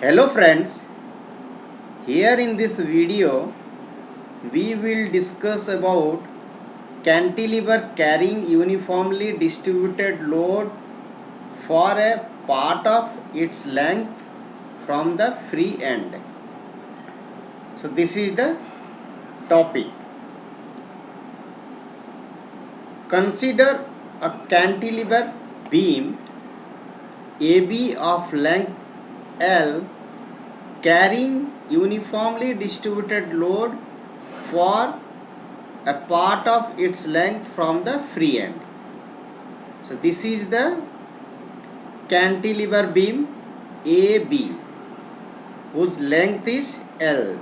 Hello friends, here in this video we will discuss about cantilever carrying uniformly distributed load for a part of its length from the free end. So this is the topic. Consider a cantilever beam AB of length L carrying uniformly distributed load for a part of its length from the free end. So this is the cantilever beam AB whose length is L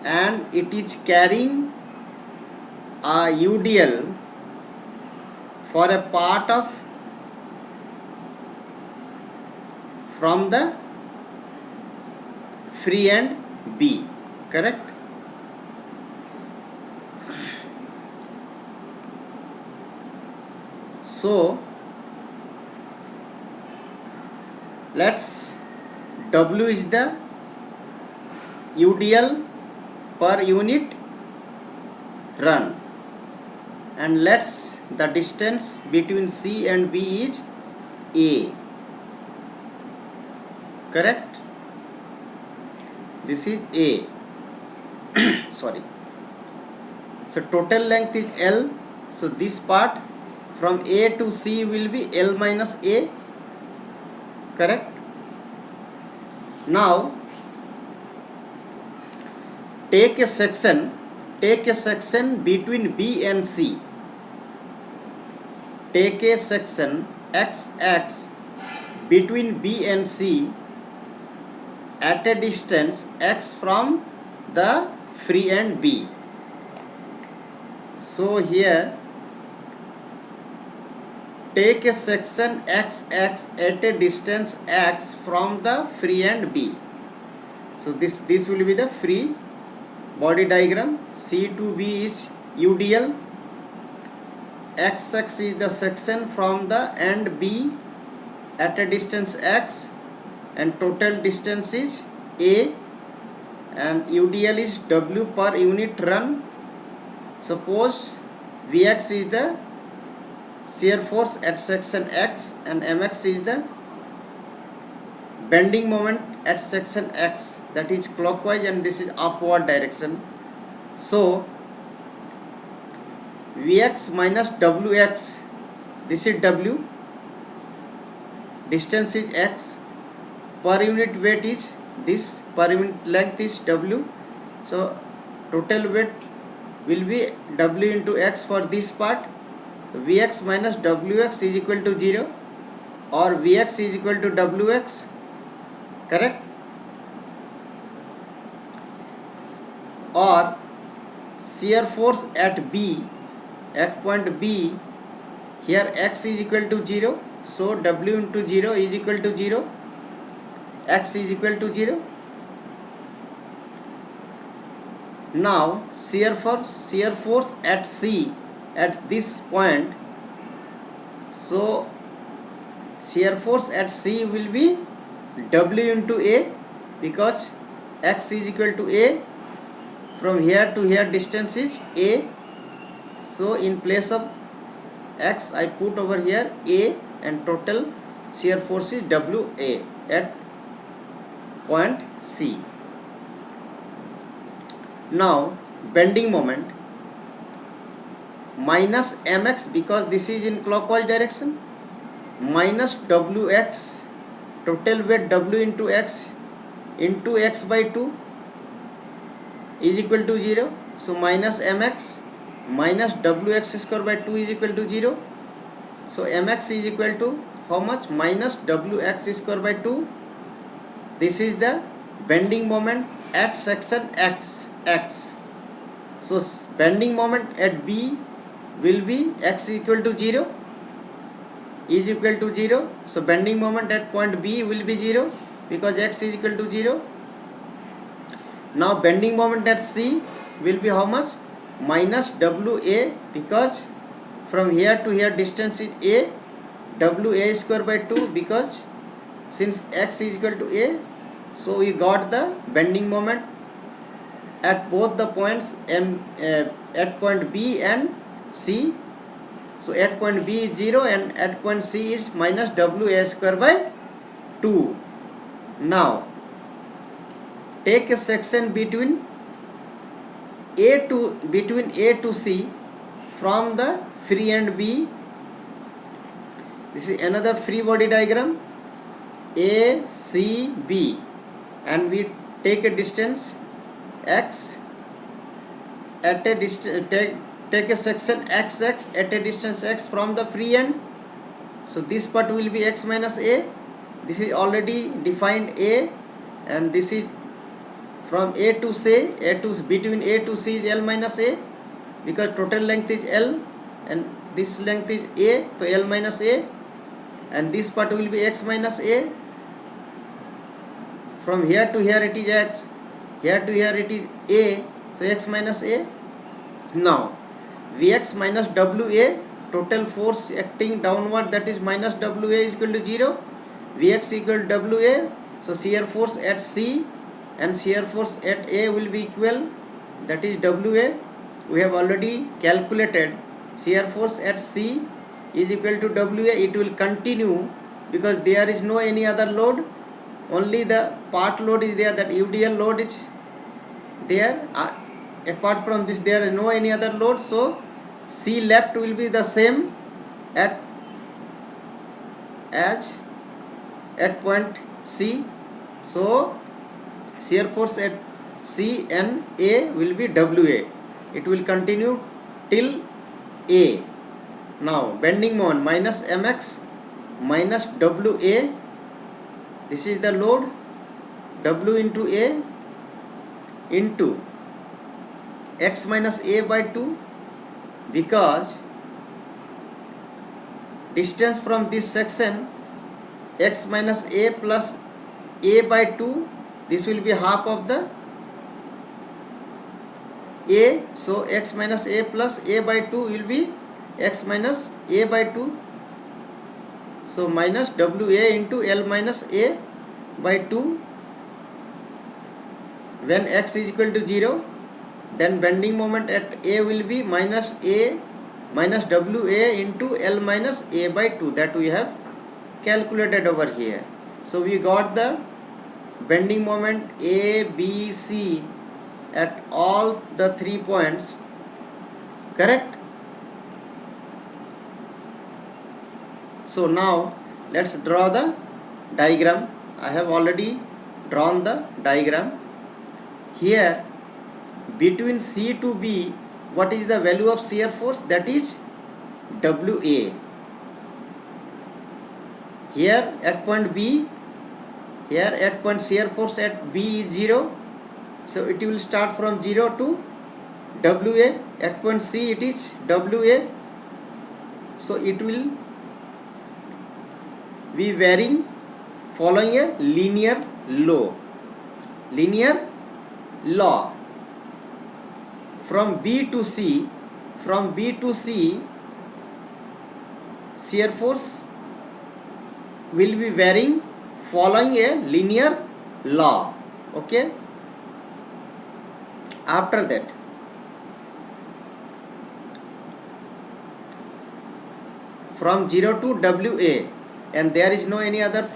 and it is carrying a UDL for a part of from the free end B, correct? So let's W is the UDL per unit run, and let's the distance between C and B is A, correct? This is A. Sorry. So total length is L. So this part from A to C will be L minus A, correct? Now take a section between B and C. Take a section XX between B and C at a distance x from the free end B. So here take a section XX at a distance x from the free end B. So this will be the free body diagram. C to B is UDL, XX is the section from the end B at a distance x, and total distance is A, and UDL is W per unit run. Suppose Vx is the shear force at section X and Mx is the bending moment at section X, that is clockwise and this is upward direction. So Vx minus Wx, this is W, distance is X, per unit weight is this, per unit length is W. So total weight will be W into X for this part. Vx minus Wx is equal to 0, or Vx is equal to Wx, correct? Or shear force at B, at point B, here x is equal to 0, so W into 0 is equal to 0, x is equal to 0. Now shear force at C at this point, so shear force at C will be W into A, because x is equal to A, from here to here distance is A, so in place of x I put over here A, and total shear force is WA at point C. Now bending moment minus mx, because this is in clockwise direction, minus Wx, total weight W into x by 2 is equal to 0. So minus mx minus Wx square by 2 is equal to 0. So mx is equal to how much? Minus Wx square by 2. This is the bending moment at section X. So bending moment at B will be x equal to 0, is equal to 0. So bending moment at point B will be 0, because x is equal to 0. Now bending moment at C will be how much? Minus WA, because from here to here distance is A, WA square by 2, because since x is equal to a, so we got the bending moment at both the points at point B and C. So at point B is 0 and at point C is minus WA square by 2. Now take a section between A to C from the free end B. This is another free body diagram, A, C, B, and we take a distance x at a distance, take a section xx at a distance x from the free end. So this part will be x minus a. This is already defined a, and this is from A to C, between A to C is L minus a, because total length is L and this length is a, so L minus a, and this part will be x minus a. From here to here it is x, here to here it is a, so x minus a. Now Vx minus Wa, total force acting downward, that is minus Wa is equal to 0, Vx equal to Wa, so shear force at C and shear force at A will be equal, that is Wa. We have already calculated shear force at C is equal to Wa. It will continue because there is no any other load, only the part load is there, that UDL load is there. Apart from this there is no any other load, so C left will be the same at point C. So shear force at C and A will be Wa. It will continue till A. Now bending moment minus mx minus Wa. This is the load, W into A into x minus a by 2, because distance from this section x minus a plus a by 2, this will be half of the a, so x minus a plus a by 2 will be x minus a by 2, so minus Wa into L minus a by 2. When x is equal to 0, then bending moment at A will be minus A minus Wa into L minus a by 2, that we have calculated over here. So we got the bending moment A, B, C at all the 3 points, correct? So now let's draw the diagram. I have already drawn the diagram. Here between C to B, what is the value of shear force? That is Wa. Here at point B, here at point shear force at B is 0, so it will start from 0 to Wa. At point C it is Wa, so it will be varying following a linear law. From B to C, shear force will be varying following a linear law. Okay. After that, from 0 to Wa, and there is no any other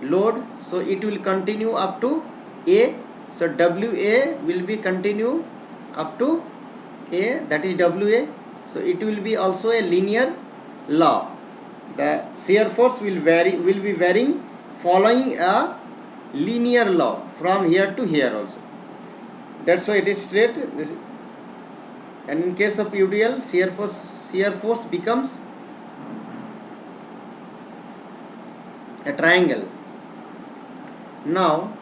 load, so it will continue up to A. So Wa will be continue up to A, that is Wa. So it will be also a linear law. The shear force will be varying following a linear law from here to here also. That's why it is straight. And in case of UDL, shear force becomes a triangle. Now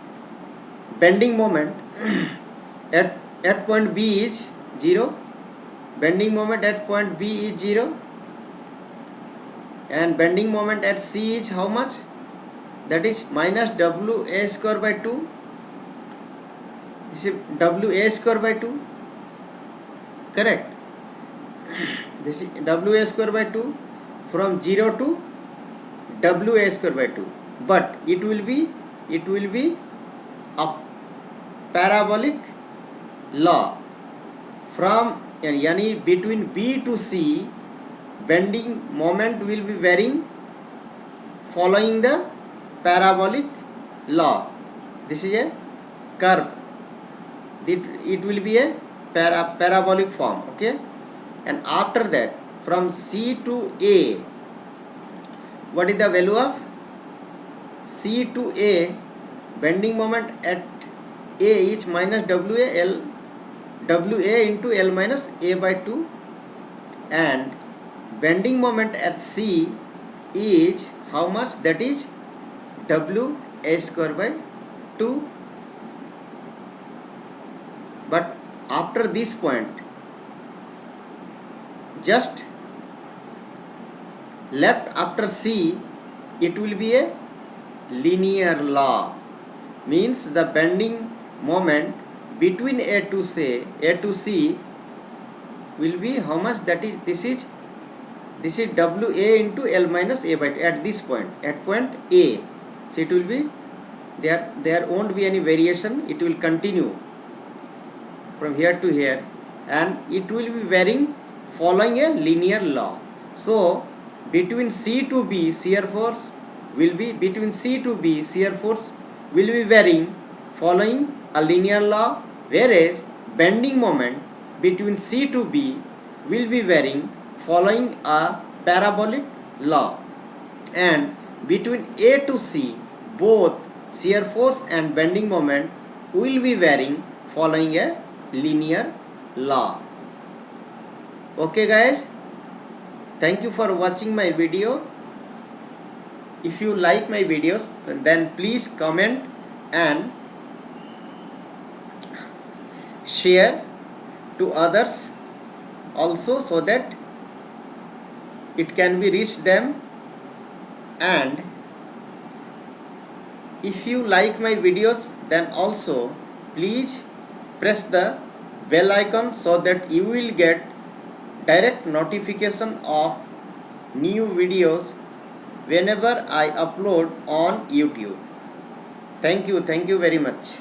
bending moment at point B is 0. Bending moment at point B is 0. And bending moment at C is how much? That is minus Wa square by 2. This is Wa square by 2. Correct. This is Wa square by 2 from 0 to Wa square by 2. but it will be a parabolic law. From yani between B to C, bending moment will be varying following the parabolic law. This is a curve. It will be a parabolic form. Okay, and after that, from C to A, what is the value of C to A? Bending moment at A is minus WA into L minus A by 2, and bending moment at C is how much? That is WA square by 2. But after this point, just left after C, it will be a linear law. Means the bending moment between A to C will be how much? That is, this is WA into L minus A by 2 at this point, at point A. So it will be, there won't be any variation. It will continue from here to here, and it will be varying following a linear law. So between C to B, shear force will be varying following a linear law, whereas bending moment between C to B will be varying following a parabolic law, and between A to C, both shear force and bending moment will be varying following a linear law. Okay guys, thank you for watching my video. If you like my videos, then please comment and share to others also, so that it can be reached them. And if you like my videos, then also please press the bell icon so that you will get direct notification of new videos whenever I upload on YouTube. Thank you very much.